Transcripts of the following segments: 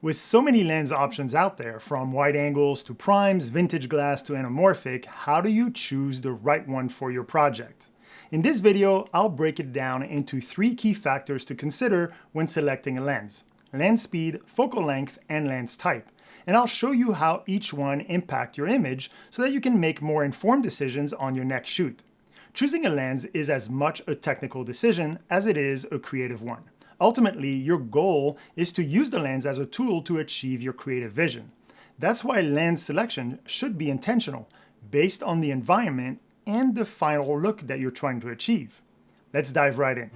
With so many lens options out there, from wide angles to primes, vintage glass to anamorphic, how do you choose the right one for your project? In this video, I'll break it down into 3 key factors to consider when selecting a lens: lens speed, focal length, and lens type. And I'll show you how each one impact your image so that you can make more informed decisions on your next shoot. Choosing a lens is as much a technical decision as it is a creative one. Ultimately, your goal is to use the lens as a tool to achieve your creative vision. That's why lens selection should be intentional, based on the environment and the final look that you're trying to achieve. Let's dive right in.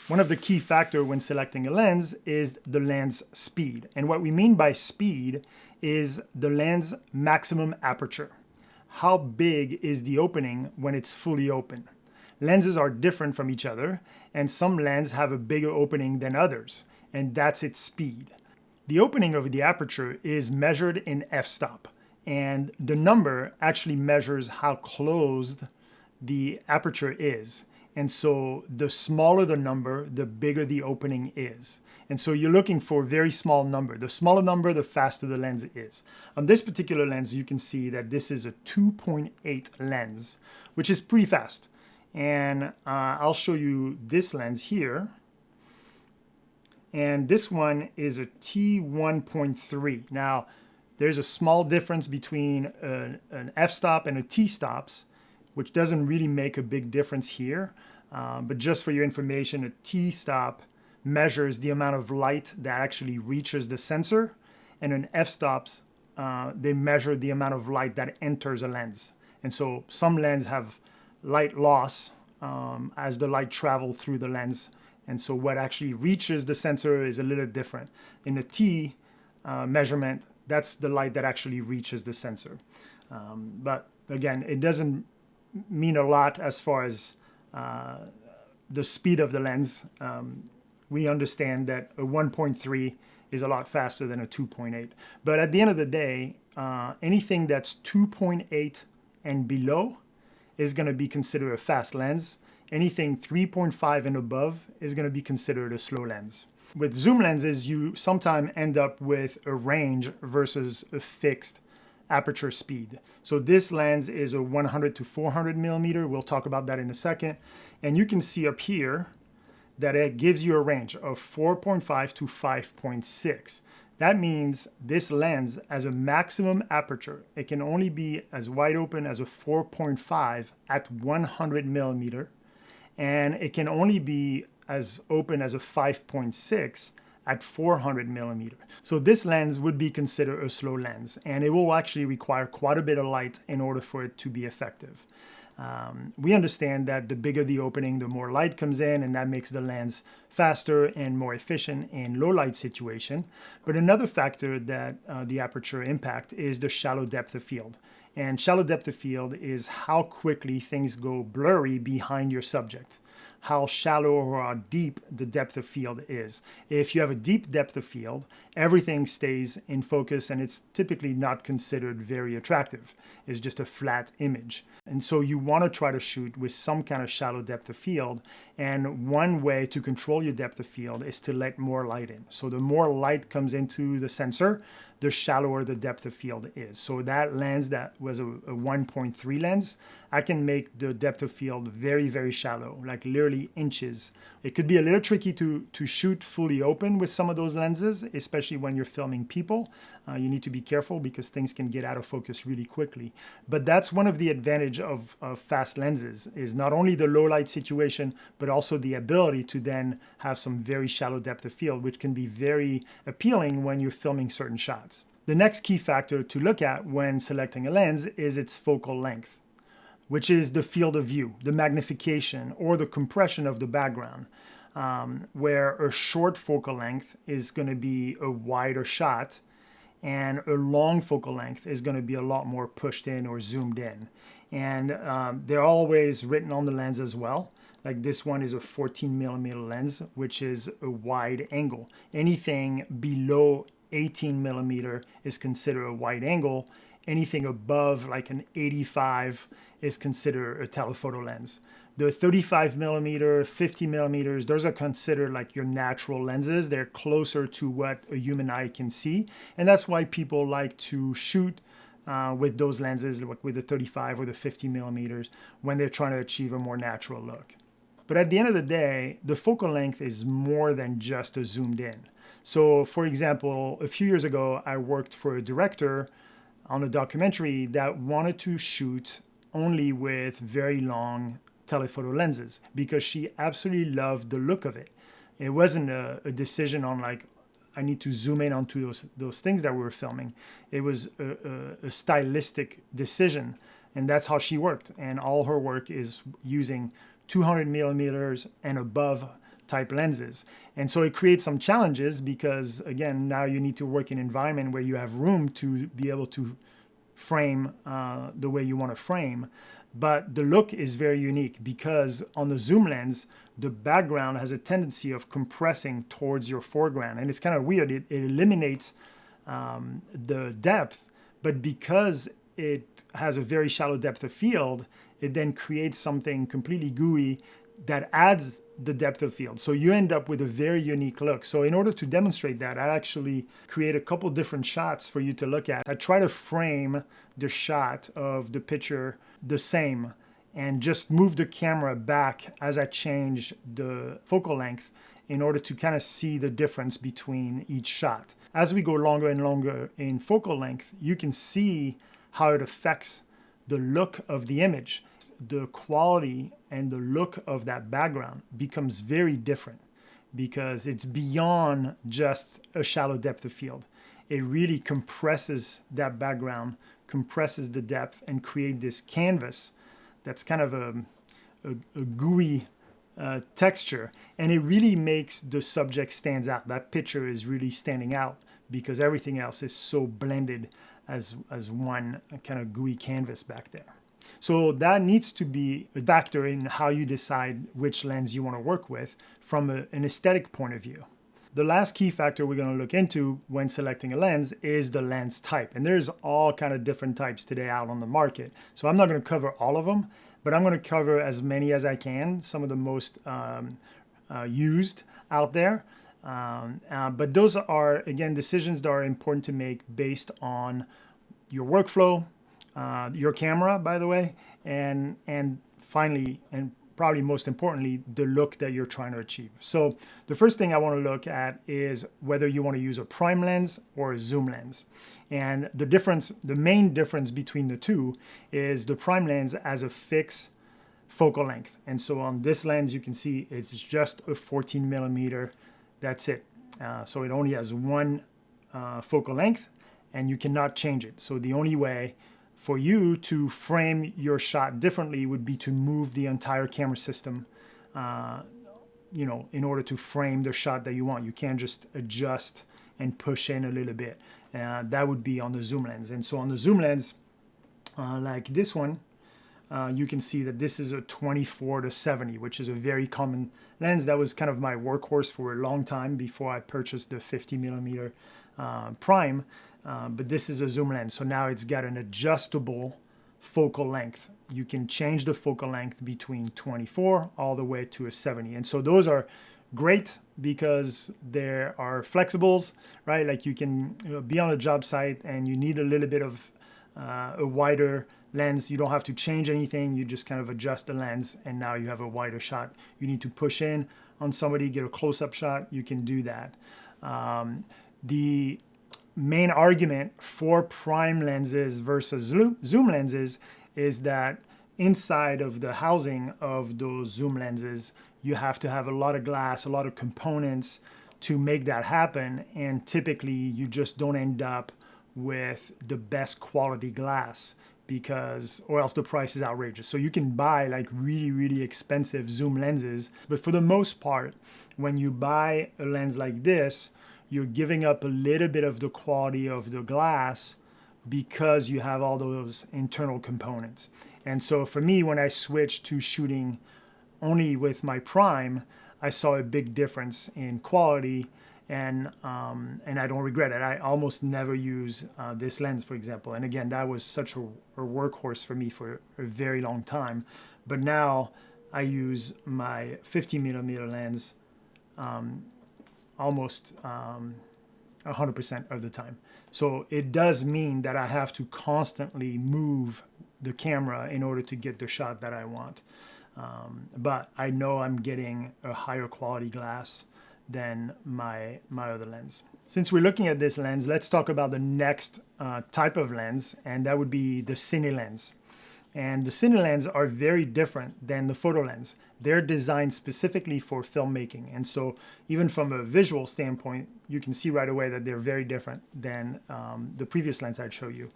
One of the key factors when selecting a lens is the lens speed. And what we mean by speed is the lens maximum aperture. How big is the opening when it's fully open? Lenses are different from each other, and some lenses have a bigger opening than others, and that's its speed. The opening of the aperture is measured in f-stop, and the number actually measures how closed the aperture is. And so the smaller the number, the bigger the opening is. And so you're looking for a very small number. The smaller number, the faster the lens is. On this particular lens, you can see that this is a 2.8 lens, which is pretty fast. And I'll show you this lens here. And this one is a T1.3. Now, there's a small difference between an f-stop and a t-stops, which doesn't really make a big difference here. But just for your information, a t-stop measures the amount of light that actually reaches the sensor. And an f-stops, they measure the amount of light that enters a lens. And so some lenses have light loss as the light travels through the lens. And so what actually reaches the sensor is a little different. In the T measurement, that's the light that actually reaches the sensor. But again, it doesn't mean a lot as far as the speed of the lens. We understand that a 1.3 is a lot faster than a 2.8. But at the end of the day, anything that's 2.8 and below is going to be considered a fast lens. Anything 3.5 and above is going to be considered a slow lens. With zoom lenses, you sometimes end up with a range versus a fixed aperture speed. So this lens is a 100 to 400 millimeter. We'll talk about that in a second. And you can see up here that it gives you a range of 4.5 to 5.6. That means this lens has a maximum aperture. It can only be as wide open as a 4.5 at 100 millimeter. And it can only be as open as a 5.6 at 400 millimeter. So this lens would be considered a slow lens, and it will actually require quite a bit of light in order for it to be effective. We understand that the bigger the opening, the more light comes in, and that makes the lens faster and more efficient in low light situation. But another factor that the aperture impact is the shallow depth of field. And shallow depth of field is how quickly things go blurry behind your subject, how shallow or how deep the depth of field is. If you have a deep depth of field, everything stays in focus and it's typically not considered very attractive. It's just a flat image. And so you want to try to shoot with some kind of shallow depth of field. And one way to control your depth of field is to let more light in. So the more light comes into the sensor, the shallower the depth of field is. So that lens that was a 1.3 lens, I can make the depth of field very, very shallow, like literally inches. It could be a little tricky to shoot fully open with some of those lenses, especially when you're filming people. You need to be careful because things can get out of focus really quickly. But that's one of the advantages of fast lenses, is not only the low light situation, but also the ability to then have some very shallow depth of field, which can be very appealing when you're filming certain shots. The next key factor to look at when selecting a lens is its focal length, which is the field of view, the magnification or the compression of the background, where a short focal length is going to be a wider shot and a long focal length is going to be a lot more pushed in or zoomed in. And they're always written on the lens as well. Like this one is a 14 millimeter lens, which is a wide angle. Anything below 18 millimeter is considered a wide angle. Anything above like an 85 is considered a telephoto lens. The 35 millimeter, 50 millimeters, those are considered like your natural lenses. They're closer to what a human eye can see. And that's why people like to shoot with those lenses, like with the 35 or the 50 millimeters, when they're trying to achieve a more natural look. But at the end of the day, the focal length is more than just a zoomed in. So for example, a few years ago, I worked for a director on a documentary that wanted to shoot only with very long telephoto lenses because she absolutely loved the look of it. It wasn't a decision on like, I need to zoom in onto those things that we were filming. It was a stylistic decision, and that's how she worked. And all her work is using 200 millimeters and above type lenses. And so it creates some challenges because, again, now you need to work in an environment where you have room to be able to frame the way you want to frame. But the look is very unique because on the zoom lens, the background has a tendency of compressing towards your foreground. And it's kind of weird. It eliminates the depth, but because it has a very shallow depth of field, it then creates something completely gooey that adds the depth of field. So you end up with a very unique look. So in order to demonstrate that, I actually create a couple different shots for you to look at. I try to frame the shot of the picture the same and just move the camera back as I change the focal length in order to kind of see the difference between each shot. As we go longer and longer in focal length, you can see how it affects the look of the image. The quality and the look of that background becomes very different because it's beyond just a shallow depth of field. It really compresses that background, compresses the depth, and create this canvas that's kind of a gooey texture. And it really makes the subject stands out. That picture is really standing out because everything else is so blended as one kind of gooey canvas back there. So that needs to be a factor in how you decide which lens you want to work with from an aesthetic point of view. The last key factor we're going to look into when selecting a lens is the lens type. And there's all kind of different types today out on the market. So I'm not going to cover all of them, but I'm going to cover as many as I can, some of the most used out there. But those are, again, decisions that are important to make based on your workflow, your camera, by the way, and finally, and probably most importantly, the look that you're trying to achieve. So the first thing I want to look at is whether you want to use a prime lens or a zoom lens. And the main difference between the two is the prime lens has a fixed focal length. And so on this lens, you can see it's just a 14 millimeter, that's it. So it only has one focal length and you cannot change it. So the only way for you to frame your shot differently would be to move the entire camera system, in order to frame the shot that you want. You can't just adjust and push in a little bit. That would be on the zoom lens. And so on the zoom lens, like this one, you can see that this is a 24-70, which is a very common lens. That was kind of my workhorse for a long time before I purchased the 50 millimeter prime. But this is a zoom lens. So now it's got an adjustable focal length. You can change the focal length between 24 all the way to a 70. And so those are great because there are flexibles, right? Like you can be on a job site and you need a little bit of a wider lens. You don't have to change anything. You just kind of adjust the lens and now you have a wider shot. You need to push in on somebody, get a close-up shot. You can do that. The main argument for prime lenses versus zoom lenses is that inside of the housing of those zoom lenses, you have to have a lot of glass, a lot of components to make that happen. And typically you just don't end up with the best quality glass or else the price is outrageous. So you can buy like really, really expensive zoom lenses, but for the most part, when you buy a lens like this, you're giving up a little bit of the quality of the glass because you have all those internal components. And so for me, when I switched to shooting only with my prime, I saw a big difference in quality, and I don't regret it. I almost never use this lens, for example. And again, that was such a workhorse for me for a very long time. But now I use my 50mm lens almost 100% of the time. So it does mean that I have to constantly move the camera in order to get the shot that I want. But I know I'm getting a higher quality glass than my other lens. Since we're looking at this lens, let's talk about the next type of lens, and that would be the cine lens. And the cine lens are very different than the photo lens. They're designed specifically for filmmaking. And so even from a visual standpoint, you can see right away that they're very different than the previous lens I'd show you.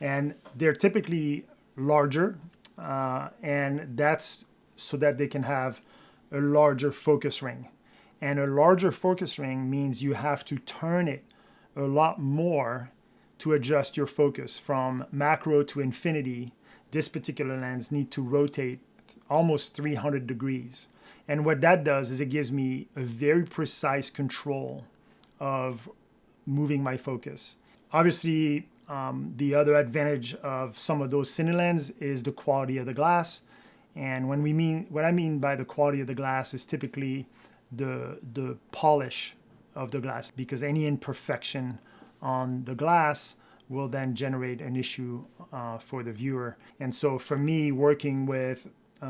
And they're typically larger, and that's so that they can have a larger focus ring. And a larger focus ring means you have to turn it a lot more to adjust your focus from macro to infinity. This particular lens needs to rotate almost 300 degrees. And what that does is it gives me a very precise control of moving my focus. Obviously, the other advantage of some of those cine lenses is the quality of the glass. And what I mean by the quality of the glass is typically the polish of the glass, because any imperfection on the glass will then generate an issue for the viewer. And so for me, working with a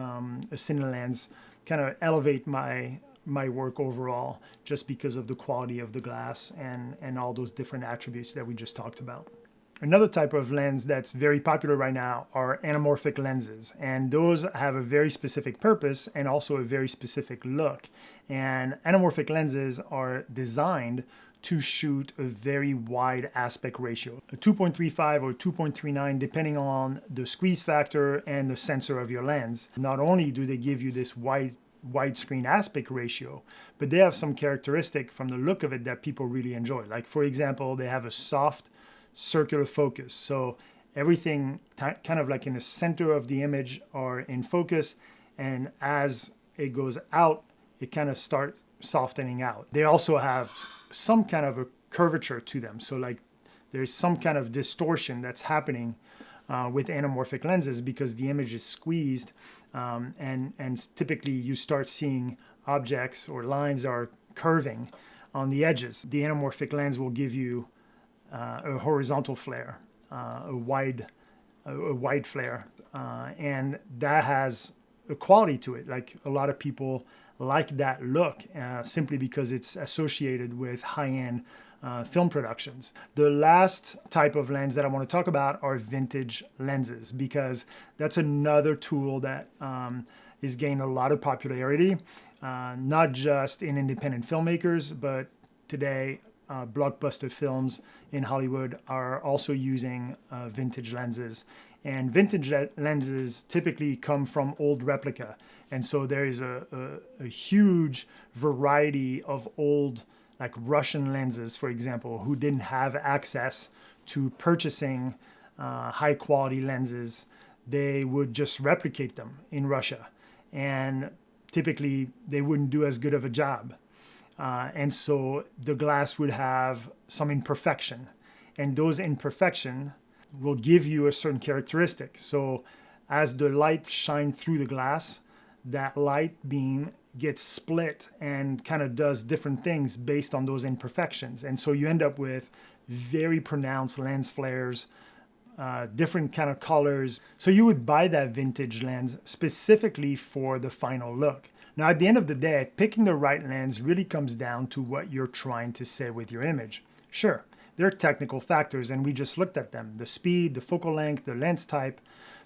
cine lens kind of elevate my work overall, just because of the quality of the glass and all those different attributes that we just talked about. Another type of lens that's very popular right now are anamorphic lenses, and those have a very specific purpose and also a very specific look. And anamorphic lenses are designed to shoot a very wide aspect ratio, a 2.35 or 2.39, depending on the squeeze factor and the sensor of your lens. Not only do they give you this widescreen aspect ratio, but they have some characteristic from the look of it that people really enjoy. Like, for example, they have a soft circular focus. So everything kind of like in the center of the image are in focus, and as it goes out, it kind of starts softening out. They also have some kind of a curvature to them. So like there's some kind of distortion that's happening with anamorphic lenses because the image is squeezed, and typically you start seeing objects or lines are curving on the edges. The anamorphic lens will give you a horizontal flare, a wide flare, and that has a quality to it. Like a lot of people like that look simply because it's associated with high-end film productions. The last type of lens that I want to talk about are vintage lenses, because that's another tool that is gaining a lot of popularity, not just in independent filmmakers, but today blockbuster films in Hollywood are also using vintage lenses. And vintage lenses typically come from old replica. And so there is a huge variety of old, like Russian lenses, for example, who didn't have access to purchasing high quality lenses. They would just replicate them in Russia. And typically they wouldn't do as good of a job. And so the glass would have some imperfection, and those imperfections will give you a certain characteristic. So as the light shines through the glass, that light beam gets split and kind of does different things based on those imperfections. And so you end up with very pronounced lens flares, different kind of colors. So you would buy that vintage lens specifically for the final look. Now, at the end of the day, picking the right lens really comes down to what you're trying to say with your image. Sure, there are technical factors, and we just looked at them: the speed, the focal length, the lens type.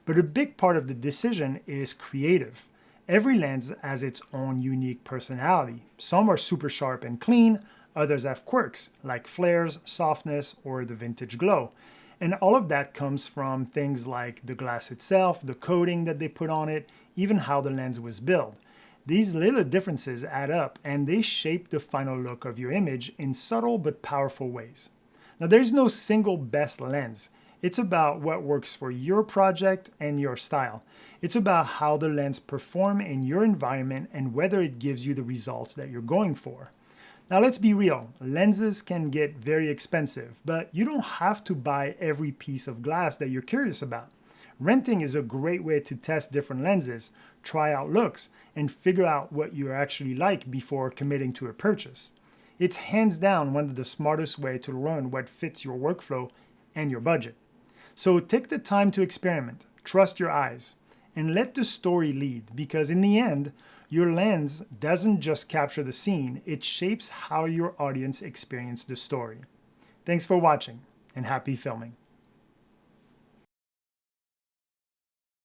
But a big part of the decision is creative. Every lens has its own unique personality. Some are super sharp and clean, others have quirks, like flares, softness, or the vintage glow. And all of that comes from things like the glass itself, the coating that they put on it, even how the lens was built. These little differences add up, and they shape the final look of your image in subtle but powerful ways. Now, there's no single best lens. It's about what works for your project and your style. It's about how the lens performs in your environment and whether it gives you the results that you're going for. Now, let's be real. Lenses can get very expensive, but you don't have to buy every piece of glass that you're curious about. Renting is a great way to test different lenses, try out looks, and figure out what you actually like before committing to a purchase. It's hands down one of the smartest ways to learn what fits your workflow and your budget. So take the time to experiment, trust your eyes, and let the story lead, because in the end, your lens doesn't just capture the scene, it shapes how your audience experiences the story. Thanks for watching, and happy filming.